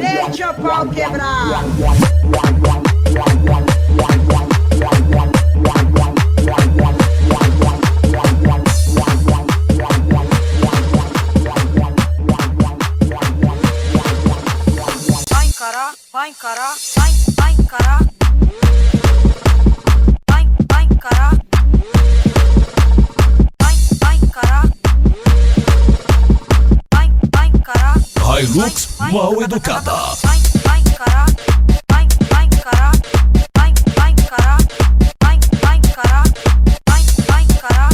Deixa o pau quebrar. Vai encarar, vai encarar, vai encarar. Vai encarar. Vai encarar. Vai encarar. Hilux mal educada. Vai encarar. Vai encarar. Vai encarar. Vai encarar. Vai encarar. Vai encarar.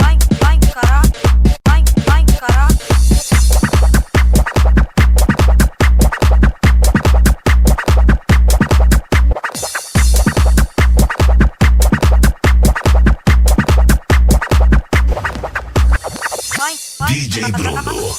Vai encarar. Vai encarar. DJ Bruno.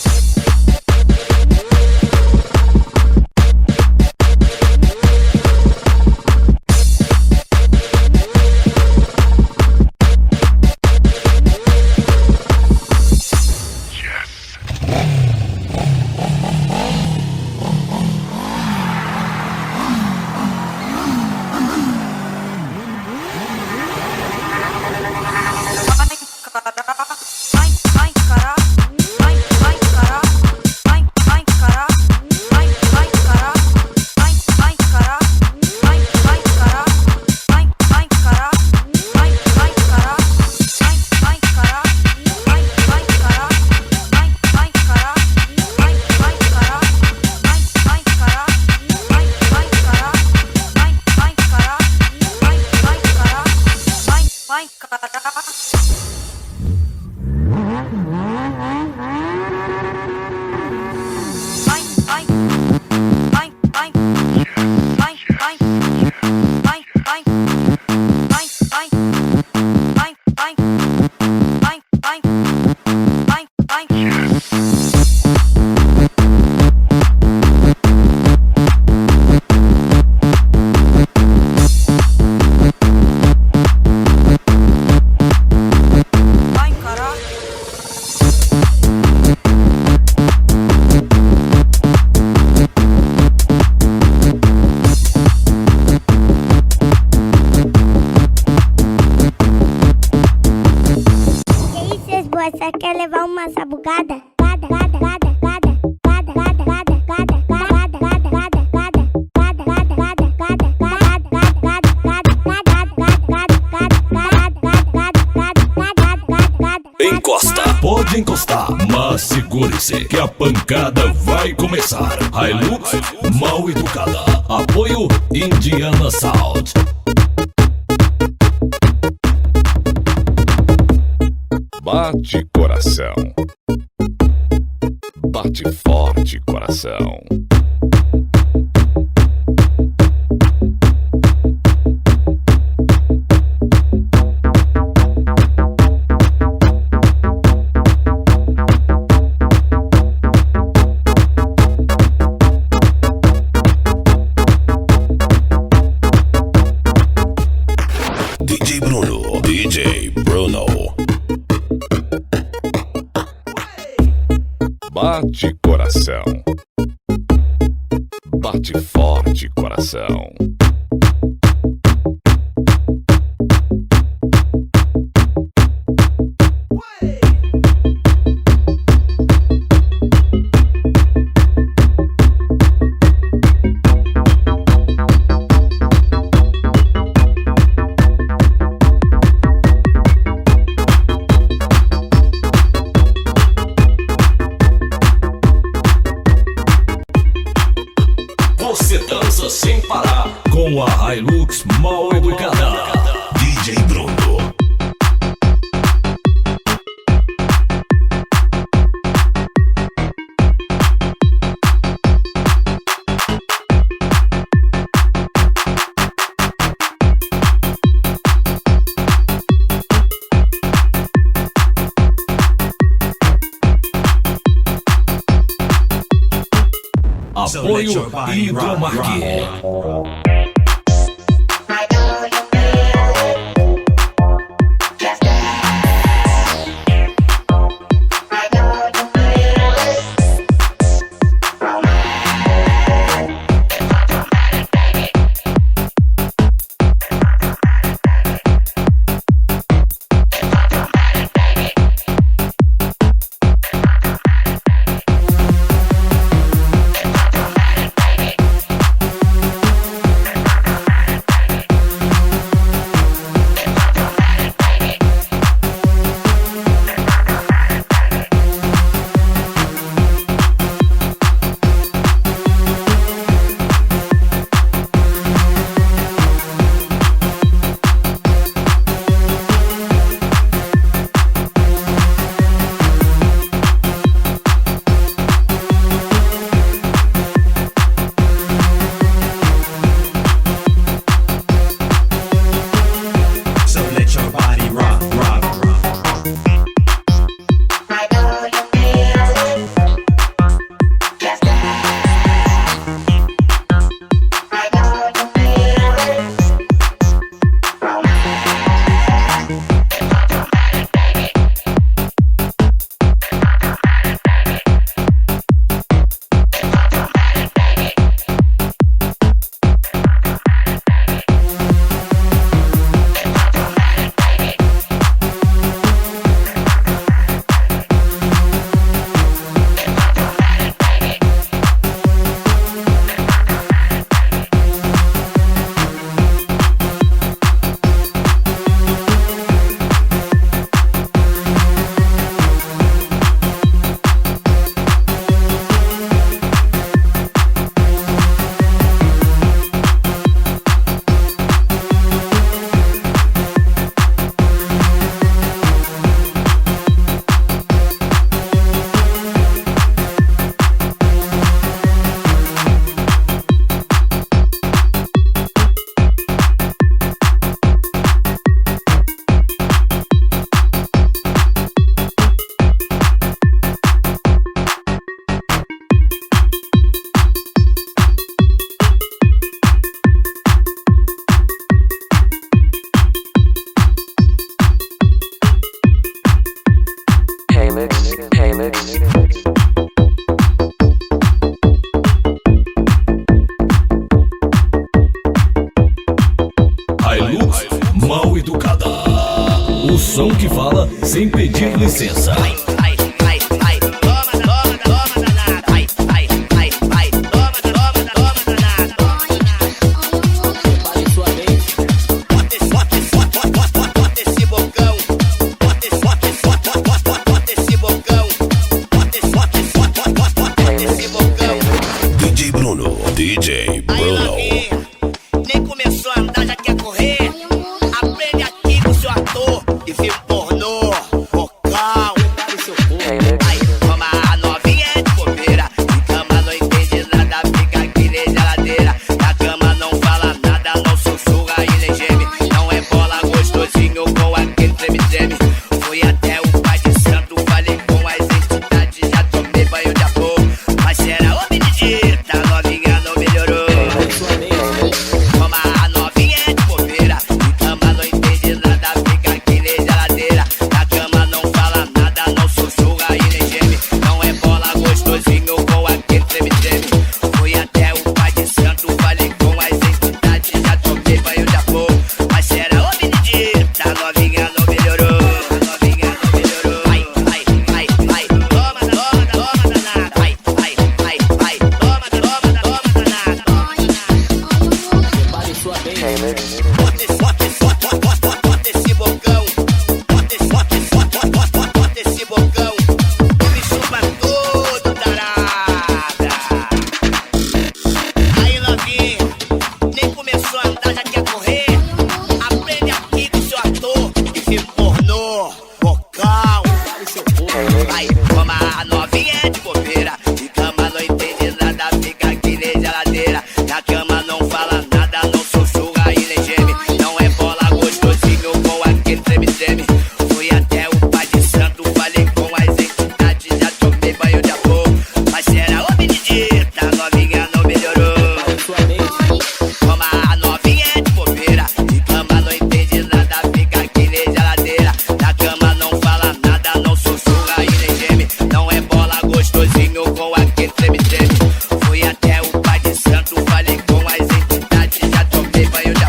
Você quer levar uma sabugada? Encosta, pode encostar, mas segure-se que a pancada vai começar. Hilux mal educada. Apoio Indiana Sound. Bate coração. Bate forte coração. DJ Bruno, DJ Bruno. Bate coração. Bate forte coração. Você dança sem parar com a Hilux mal educada. DJ Bruno. Apoio Hidromark. I know you feel som que fala sem pedir licença. DJ Bruno. Nem começou a andar, já quer correr. Aprende aqui com o seu ator e filme pornô, vocal. Aí, toma a novinha de bobeira. De cama não entende nada, fica aqui de geladeira. Na cama não fala nada, não sussurra e nem geme. Não é bola gostosinho com aquele treme-treme. Fui até o pai de santo, falei com as entidades. Já tomei banho de amor, mas será ô Benedita, novinha não melhorou. Toma a novinha de bobeira. De cama não entende nada, fica aqui de geladeira. Na cama não fala nada, não sussurra e nem geme. Não é bola gostosinho com aquele treme-treme. Fui até o pai de santo, falei com as entidades. Já tomei banho de amor, mas será ô Benedita, novinha não melhorou. Novinha não melhorou. Ai, ai, ai, ai, toma, toma, toma danada. Ai, ai, ai, ai, toma, toma, toma danada. Bota esse bocão, bota esse bocão, me chupa todo darada. Aí novinha, nem começou a andar, já quer correr. Aprende aqui com o seu ator e filme pornô, vocal. Aí, toma a novinha de bobeira. De cama não entende nada, fica aqui de geladeira. Na cama não fala nada, não sussurra e nem geme. Não é bola gostosinho com aquele treme-treme. Fui até o pai de santo, falei com as entidades. Já tomei banho de amor, mas será ô Benedita, novinha não melhorou. Toma a novinha de bobeira. De cama não entende nada, fica aqui de geladeira. Na cama não fala nada, não sussurra e nem geme. Não é bola gostosinho com aquele treme-treme. Fui até o pai de santo, falei com as entidades. Já tomei banho de